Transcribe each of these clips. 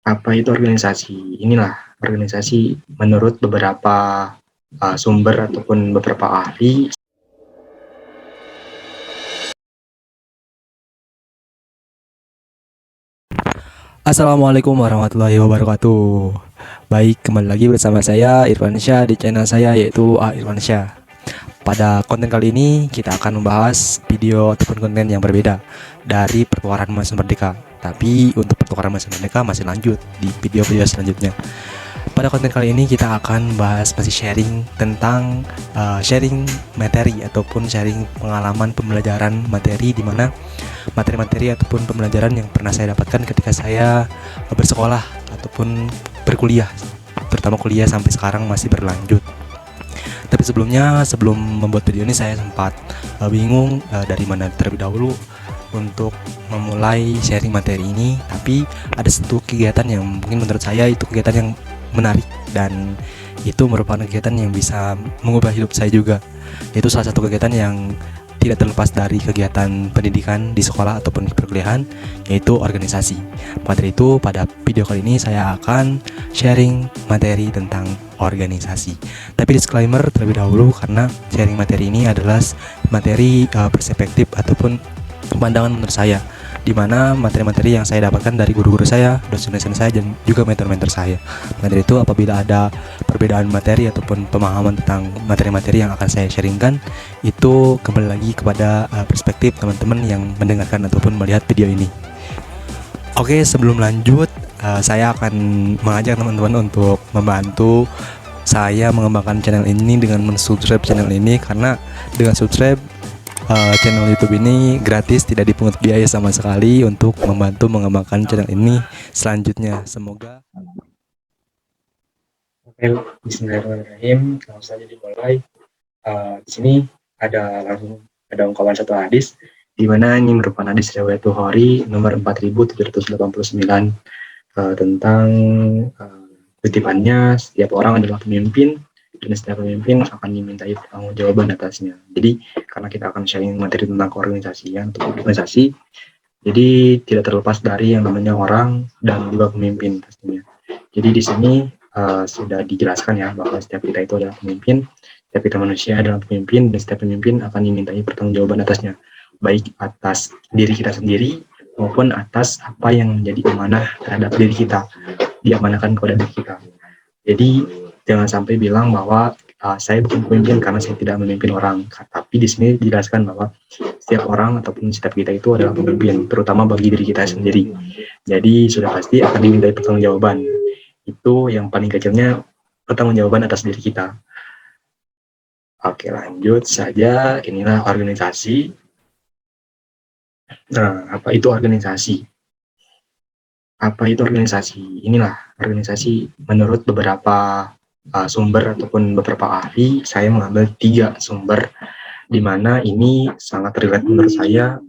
Apa itu organisasi? Inilah organisasi menurut beberapa sumber ataupun beberapa ahli. Assalamualaikum warahmatullahi wabarakatuh. Baik, kembali lagi bersama saya Irfansyah di channel saya yaitu Irfansyah. Pada konten kali ini kita akan membahas video ataupun konten yang berbeda dari pertukaran emas merdeka. Tapi untuk pertukaran emas merdeka masih lanjut di video-video selanjutnya. Pada konten kali ini kita akan bahas masih sharing tentang sharing materi ataupun sharing pengalaman pembelajaran materi, di mana materi-materi ataupun pembelajaran yang pernah saya dapatkan ketika saya bersekolah ataupun berkuliah, terutama kuliah sampai sekarang masih berlanjut. Tapi sebelumnya, sebelum membuat video ini saya sempat bingung dari mana terlebih dahulu untuk memulai sharing materi ini. Tapi ada satu kegiatan yang mungkin menurut saya itu kegiatan yang menarik, dan itu merupakan kegiatan yang bisa mengubah hidup saya juga. Itu salah satu kegiatan yang tidak terlepas dari kegiatan pendidikan di sekolah ataupun di perkuliahan, yaitu organisasi. Maka dari itu, pada video kali ini saya akan sharing materi tentang organisasi. Tapi disclaimer terlebih dahulu, karena sharing materi ini adalah materi perspektif ataupun pandangan menurut saya, di mana materi-materi yang saya dapatkan dari guru-guru saya, dosen-dosen saya, dan juga mentor-mentor saya. Maka dari itu, apabila ada perbedaan materi ataupun pemahaman tentang materi-materi yang akan saya sharingkan, itu kembali lagi kepada perspektif teman-teman yang mendengarkan ataupun melihat video ini. Oke, sebelum lanjut, saya akan mengajak teman-teman untuk membantu saya mengembangkan channel ini dengan mensubscribe channel ini, karena dengan subscribe channel YouTube ini gratis, tidak dipungut biaya sama sekali untuk membantu mengembangkan channel ini selanjutnya. Semoga. Oke, Bismillahirrahmanirrahim. Langsung saja dimulai. Di sini ada ungkapan satu hadis, di mana ini merupakan hadis riwayat Bukhari nomor 4789 tentang kutipannya, setiap orang adalah pemimpin dan setiap pemimpin akan dimintai pertanggungjawaban atasnya. Jadi karena kita akan sharing materi tentang keorganisasian atau organisasi, jadi tidak terlepas dari yang namanya orang dan juga pemimpin pastinya. Jadi di sini sudah dijelaskan ya bahwa setiap kita itu adalah pemimpin, setiap kita manusia adalah pemimpin, dan setiap pemimpin akan dimintai pertanggungjawaban atasnya, baik atas diri kita sendiri maupun atas apa yang menjadi amanah terhadap diri kita, diamanahkan kepada diri kita. Jadi jangan sampai bilang bahwa saya bukan pemimpin karena saya tidak memimpin orang. Tapi di sini dijelaskan bahwa setiap orang ataupun setiap kita itu adalah pemimpin, terutama bagi diri kita sendiri. Jadi sudah pasti akan dimintai pertanggungjawaban. Itu yang paling kecilnya, pertanggungjawaban atas diri kita. Oke, lanjut saja. Inilah organisasi. Nah, apa itu organisasi? Apa itu organisasi? Inilah organisasi menurut beberapa sumber ataupun beberapa ahli. Saya mengambil 3 sumber, di mana ini sangat relate menurut saya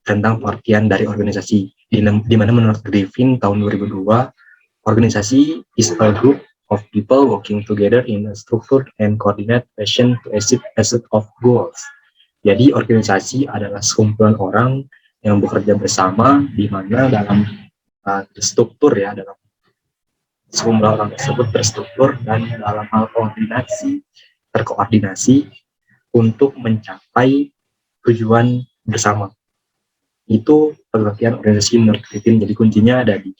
tentang pengertian dari organisasi. Di mana menurut Griffin tahun 2002, organisasi is a group of people working together in a structured and coordinated fashion to achieve a set of goals. Jadi organisasi adalah sekumpulan orang yang bekerja bersama, di mana dalam struktur ya, dalam sekumpulan orang tersebut terstruktur dan dalam hal terkoordinasi untuk mencapai tujuan bersama. Itu pengertian organisasi menurut Griffin. Jadi kuncinya ada di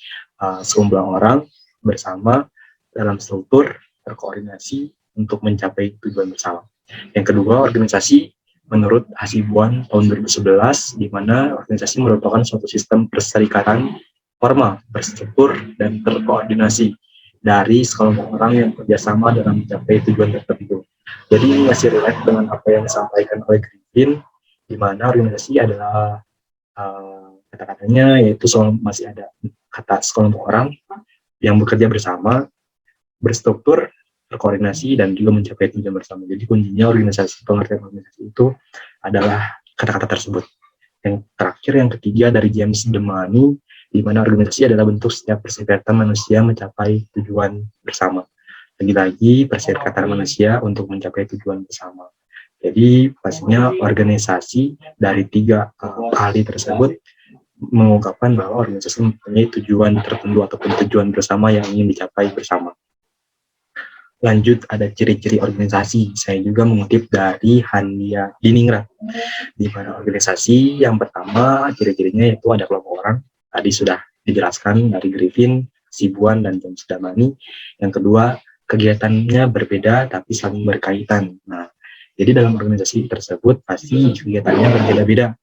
sekumpulan orang bersama dalam struktur terkoordinasi untuk mencapai tujuan bersama. Yang kedua, organisasi menurut Hasibuan tahun 2011, di mana organisasi merupakan suatu sistem perserikatan formal, berstruktur, dan terkoordinasi dari sekelompok orang yang bekerjasama dalam mencapai tujuan tertentu. Jadi ini masih relate dengan apa yang disampaikan oleh Griffin, di mana organisasi adalah kata-katanya yaitu masih ada kata sekelompok orang yang bekerja bersama, berstruktur, berkoordinasi, dan juga mencapai tujuan bersama. Jadi kuncinya pengertian organisasi itu adalah kata-kata tersebut. Yang terakhir, yang ketiga, dari James Demany, di mana organisasi adalah bentuk setiap perserikatan manusia mencapai tujuan bersama. Lagi-lagi perserikatan manusia untuk mencapai tujuan bersama. Jadi pastinya organisasi dari 3 ahli tersebut mengungkapkan bahwa organisasi mempunyai tujuan tertentu ataupun tujuan bersama yang ingin dicapai bersama. Lanjut, ada ciri-ciri organisasi. Saya juga mengutip dari Hania Diningrat, di mana organisasi yang pertama ciri-cirinya yaitu ada kelompok orang. Tadi sudah dijelaskan dari Griffin, Sibuan, dan James Damani. Yang kedua, kegiatannya berbeda tapi saling berkaitan. Nah, jadi dalam organisasi tersebut pasti kegiatannya berbeda-beda.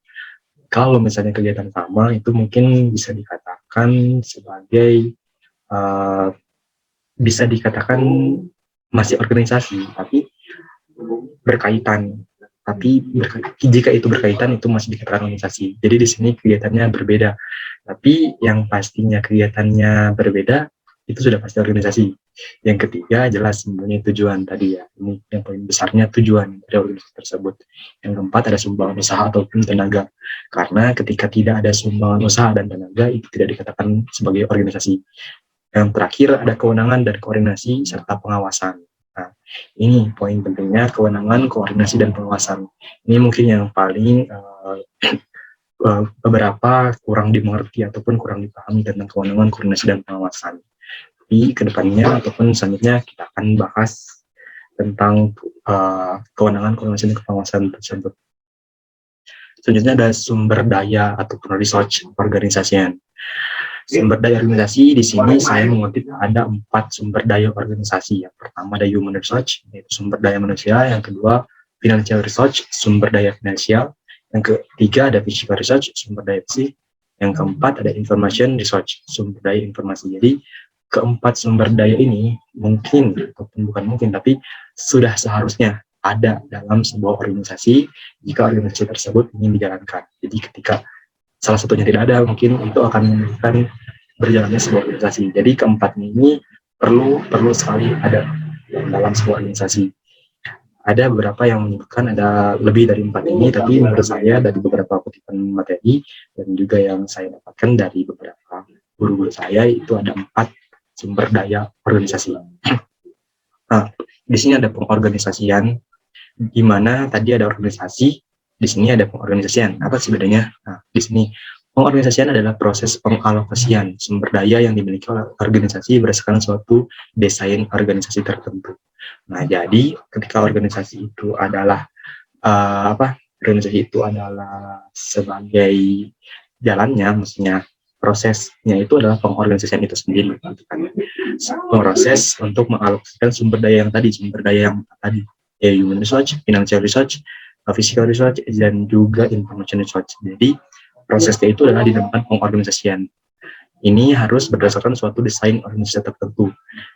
Kalau misalnya kegiatan sama, itu mungkin bisa dikatakan sebagai bisa dikatakan masih organisasi, tapi berkaitan. Tapi jika itu berkaitan, itu masih dikatakan organisasi. Jadi di sini kegiatannya berbeda. Tapi yang pastinya kegiatannya berbeda, itu sudah pasti organisasi. Yang ketiga, jelas mempunyai tujuan tadi ya. Ini yang paling besarnya tujuan dari organisasi tersebut. Yang keempat, ada sumbangan usaha ataupun tenaga. Karena ketika tidak ada sumbangan usaha dan tenaga, itu tidak dikatakan sebagai organisasi. Yang terakhir, ada kewenangan dan koordinasi serta pengawasan. Nah, ini poin pentingnya, kewenangan, koordinasi, dan pengawasan. Ini mungkin yang paling beberapa kurang dimengerti ataupun kurang dipahami tentang kewenangan, koordinasi, dan pengawasan. Tapi kedepannya ataupun selanjutnya kita akan bahas tentang kewenangan, koordinasi, dan pengawasan tersebut. Selanjutnya ada sumber daya ataupun resource organisasian. Sumber daya organisasi di sini saya mengutip ada 4 sumber daya organisasi. Yang pertama ada human resource, yaitu sumber daya manusia. Yang kedua financial resource, sumber daya finansial. Yang ketiga ada physical resource, sumber daya fisik. Yang keempat ada information resource, sumber daya informasi. Jadi keempat sumber daya ini mungkin ataupun bukan mungkin, tapi sudah seharusnya ada dalam sebuah organisasi jika organisasi tersebut ingin dijalankan. Jadi ketika salah satunya tidak ada, mungkin itu akan menyebabkan berjalannya sebuah organisasi. Jadi keempat ini perlu sekali ada dalam sebuah organisasi. Ada beberapa yang menyebutkan ada lebih dari 4 ini, tapi menurut saya dari beberapa kutipan materi dan juga yang saya dapatkan dari beberapa guru-guru saya, itu ada 4 sumber daya organisasi. Nah, di sini ada pengorganisasian, di mana tadi ada organisasi, di sini ada pengorganisasian. Apa sih bedanya? Nah, di sini pengorganisasian adalah proses pengalokasian sumber daya yang dimiliki oleh organisasi berdasarkan suatu desain organisasi tertentu. Nah, jadi ketika organisasi itu adalah organisasi itu adalah sebagai jalannya, maksudnya prosesnya itu adalah pengorganisasian itu sendiri. Proses untuk mengalokasikan sumber daya yang tadi, ya human resource, financial resource, physical research, dan juga information research. Jadi prosesnya itu adalah dinamakan pengorganisasian. Ini harus berdasarkan suatu desain organisasi tertentu.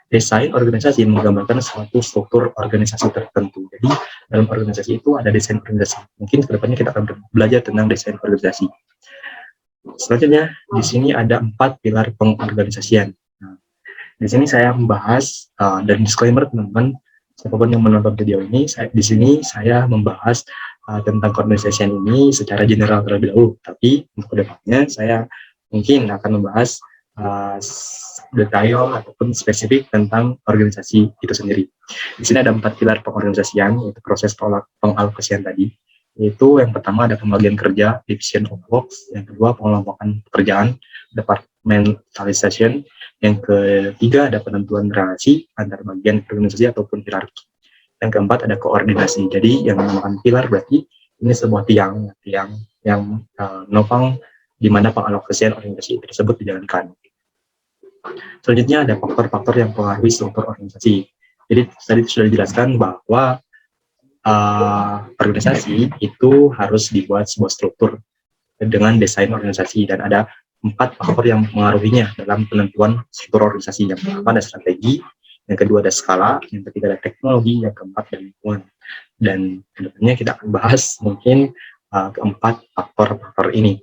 Desain organisasi menggambarkan suatu struktur organisasi tertentu. Jadi dalam organisasi itu ada desain organisasi. Mungkin kedepannya kita akan belajar tentang desain organisasi. Selanjutnya di sini ada 4 pilar pengorganisasian. Nah, di sini saya membahas dan disclaimer teman-teman, siapapun yang menonton video ini, di sini saya membahas tentang organisasian ini secara general terlebih dahulu. Tapi untuk kedepannya saya mungkin akan membahas detail ataupun spesifik tentang organisasi itu sendiri. Di sini ada 4 pilar pengorganisasian, yaitu proses pengalokasian tadi. Yaitu yang pertama ada pembagian kerja, division of works. Yang kedua pengelompokan pekerjaan, departmentalization. Yang ketiga ada penentuan relasi antar bagian organisasi ataupun hierarki. Yang keempat ada koordinasi. Jadi yang dinamakan pilar berarti ini sebuah tiang yang nopang di mana pengalokasian organisasi tersebut dijalankan. Selanjutnya ada faktor-faktor yang mempengaruhi struktur organisasi. Jadi tadi sudah dijelaskan bahwa organisasi itu harus dibuat sebuah struktur dengan desain organisasi, dan ada 4 faktor yang mengaruhinya dalam penentuan struktur organisasi. Yang pertama ada strategi, yang kedua ada skala, yang ketiga ada teknologi, yang keempat ada lingkungan. Dan kedepannya kita akan bahas mungkin keempat faktor-faktor ini.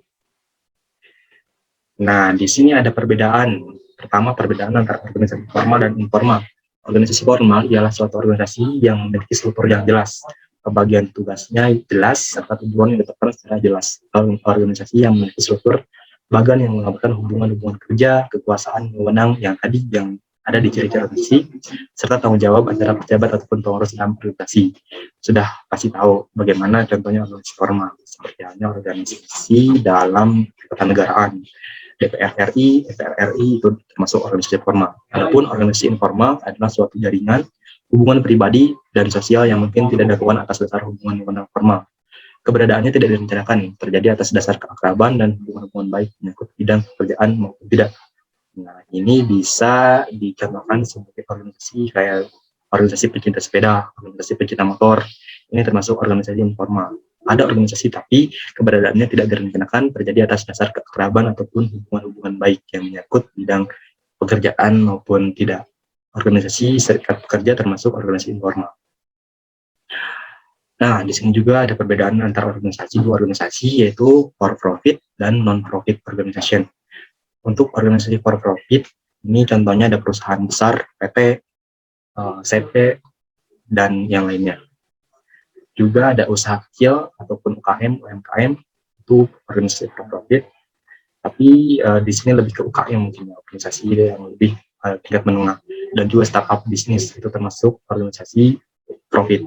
Nah, di sini ada perbedaan. Pertama, perbedaan antara organisasi formal dan informal. Organisasi formal ialah suatu organisasi yang memiliki struktur yang jelas, pembagian tugasnya jelas, serta tujuan yang ditetapkan secara jelas. Kalau organisasi yang memiliki struktur bagian yang menggambarkan hubungan kerja, kekuasaan, wewenang yang tadi yang ada di ciri-ciri organisasi, serta tanggung jawab antara pejabat ataupun pengurus dalam organisasi. Sudah pasti tahu bagaimana contohnya organisasi formal, seperti halnya organisasi dalam ketatanegaraan. DPR RI, DPR RI itu termasuk organisasi formal. Adapun organisasi informal adalah suatu jaringan hubungan pribadi dan sosial yang mungkin tidak dilakukan atas dasar hubungan formal. Keberadaannya tidak direncanakan, terjadi atas dasar keakraban dan hubungan baik menyangkut bidang pekerjaan maupun tidak. Nah, ini bisa dicontohkan sebagai organisasi kayak organisasi pecinta sepeda, organisasi pecinta motor. Ini termasuk organisasi informal. Ada organisasi tapi keberadaannya tidak direncanakan, terjadi atas dasar keakraban ataupun hubungan baik yang menyangkut bidang pekerjaan maupun tidak. Organisasi serikat pekerja termasuk organisasi informal. Nah, di sini juga ada perbedaan antara dua organisasi, yaitu for profit dan non profit organization. Untuk organisasi for profit, ini contohnya ada perusahaan besar, PT, CP, dan yang lainnya. Juga ada usaha kecil ataupun UMKM, itu organisasi for profit. Tapi di sini lebih ke UKM mungkin, organisasi yang lebih tingkat menengah. Dan juga startup bisnis, itu termasuk organisasi profit.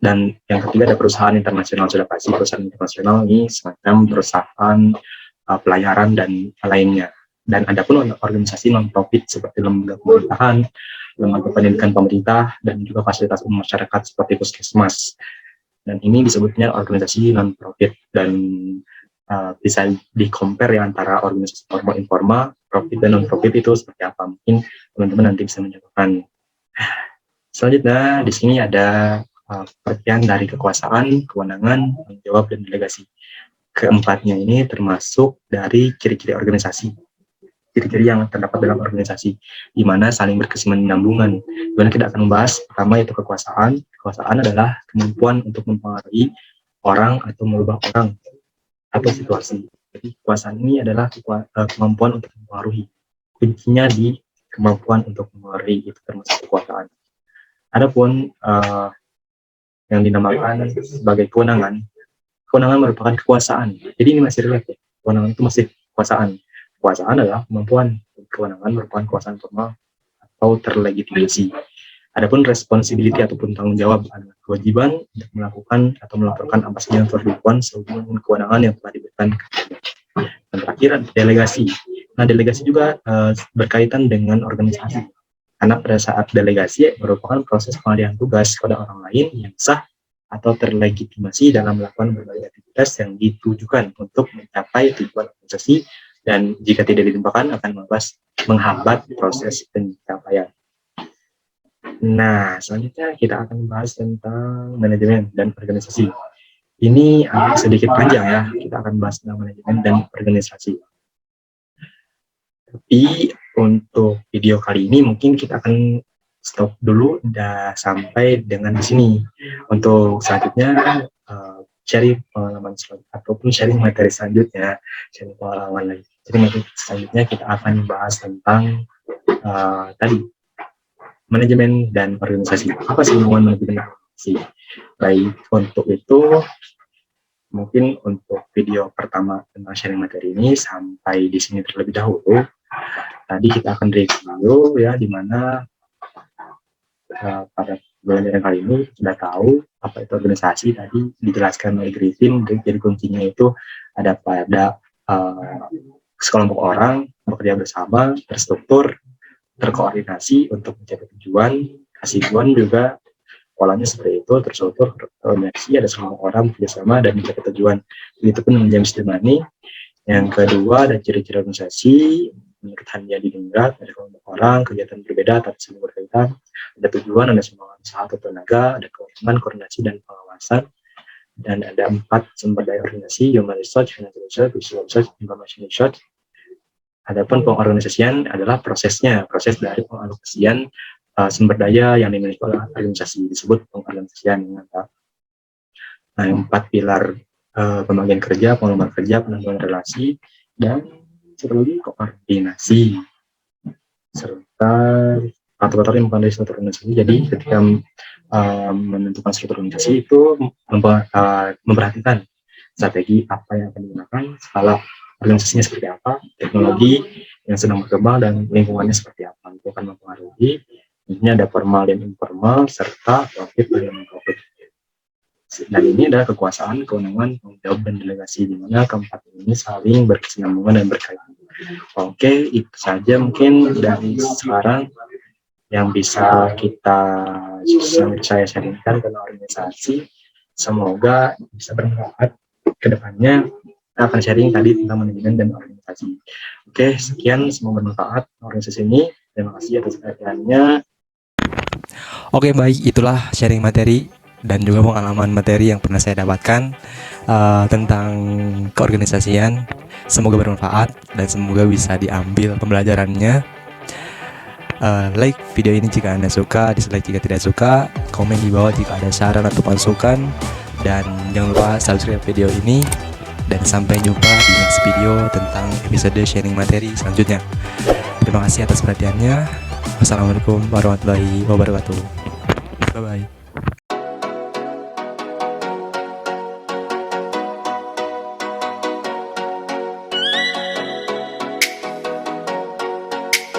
Dan yang ketiga ada perusahaan internasional. Sudah pasti perusahaan internasional ini semacam perusahaan pelayaran dan lainnya. Dan ada pun organisasi non-profit seperti lembaga pemerintahan, lembaga pendidikan pemerintah, dan juga fasilitas umum masyarakat seperti puskesmas. Dan ini disebutnya organisasi non-profit, dan bisa di-compare ya antara organisasi formal informal, profit dan non-profit itu seperti apa. Mungkin teman-teman nanti bisa mencontohkan. Selanjutnya di sini ada pengertian dari kekuasaan, kewenangan, tanggung jawab, dan delegasi. Keempatnya ini termasuk dari ciri-ciri organisasi. Ciri-ciri yang terdapat dalam organisasi, di mana saling berkesinambungan. Kemudian kita akan membahas pertama yaitu kekuasaan. Kekuasaan adalah kemampuan untuk mempengaruhi orang atau merubah orang atau situasi. Jadi kekuasaan ini adalah kemampuan untuk mempengaruhi. Kuncinya di kemampuan untuk mempengaruhi, itu termasuk kekuasaan. Adapun yang dinamakan sebagai kewenangan merupakan kekuasaan. Jadi ini masih relatif. Kewenangan itu masih kekuasaan. Kekuasaan adalah kemampuan. Kewenangan merupakan kekuasaan formal atau terlegitimasi. Adapun responsibility ataupun tanggung jawab adalah kewajiban untuk melakukan atau melaporkan apa saja yang telah dilakukan sehubungan dengan kewenangan yang telah diberikan. Dan terakhir delegasi. Nah, delegasi juga berkaitan dengan organisasi. Karena pada saat delegasi merupakan proses pengalihan tugas kepada orang lain yang sah atau terlegitimasi dalam melakukan berbagai aktivitas yang ditujukan untuk mencapai tujuan organisasi, dan jika tidak ditimpakan akan menghambat proses pencapaian. Nah, selanjutnya kita akan membahas tentang manajemen dan organisasi. Ini agak sedikit panjang ya, kita akan bahas tentang manajemen dan organisasi. Tapi untuk video kali ini mungkin kita akan stop dulu, udah sampai dengan di sini. Untuk selanjutnya sharing pengalaman ataupun sharing materi selanjutnya, sharing pengalaman lagi. Jadi materi selanjutnya kita akan membahas tentang tadi manajemen dan organisasi. Apa sih hubungan manajemen dan organisasi? Baik, untuk itu mungkin untuk video pertama tentang sharing materi ini sampai di sini terlebih dahulu. Tadi kita akan review ya, di mana pada pembelajaran kali ini sudah tahu apa itu organisasi. Tadi dijelaskan oleh Griffin, jadi kuncinya itu ada pada sekelompok orang bekerja bersama, terstruktur, terkoordinasi untuk mencapai tujuan. Kasih tujuan juga polanya seperti itu, terstruktur, terkoordinasi, ada sekelompok orang bekerjasama dan mencapai tujuan. Begitupun dengan James Demani. Yang kedua ada ciri-ciri organisasi. Menurut Hanya Diningrat, ada kelompok orang, kegiatan berbeda tapi saling berkaitan, ada tujuan, ada semangat usaha atau tenaga, ada kewenangan, koordinasi, dan pengawasan, dan ada 4 sumber daya organisasi: human resource, financial resource, visual resource, information resource. Adapun pengorganisasian adalah proses dari pengalokasian sumber daya yang dimiliki oleh organisasi, disebut pengorganisasian. Nah, 4 pilar pembagian kerja, pengembangan kerja, penanggulangan relasi, dan lagi koordinasi, serta faktor-faktor yang bukan dari struktur organisasi. Jadi ketika menentukan struktur organisasi itu memperhatikan strategi apa yang akan digunakan, skala organisasinya seperti apa, teknologi yang sedang berkembang, dan lingkungannya seperti apa. Itu akan mempengaruhi. tadi. Ini ada formal dan informal serta profit dan non-profit. Dan ini adalah kekuasaan, kewenangan, tanggung jawab, dan delegasi, di mana keempat ini saling berkesinambungan dan berkaitan. Oke, itu saja mungkin dari sekarang yang bisa saya sharingkan tentang organisasi. Semoga bisa bermanfaat ke depannya. Kita akan sharing tadi tentang manajemen dan organisasi. Oke, sekian, semoga bermanfaat organisasi ini. Terima kasih atas perhatiannya. Oke, baik, itulah sharing materi dan juga pengalaman materi yang pernah saya dapatkan tentang keorganisasian. Semoga bermanfaat dan semoga bisa diambil pembelajarannya. Like video ini jika Anda suka, dislike jika tidak suka, komen di bawah jika ada saran atau masukan, dan jangan lupa subscribe video ini. Dan sampai jumpa di next video tentang episode sharing materi selanjutnya. Terima kasih atas perhatiannya. Wassalamualaikum warahmatullahi wabarakatuh. Bye bye.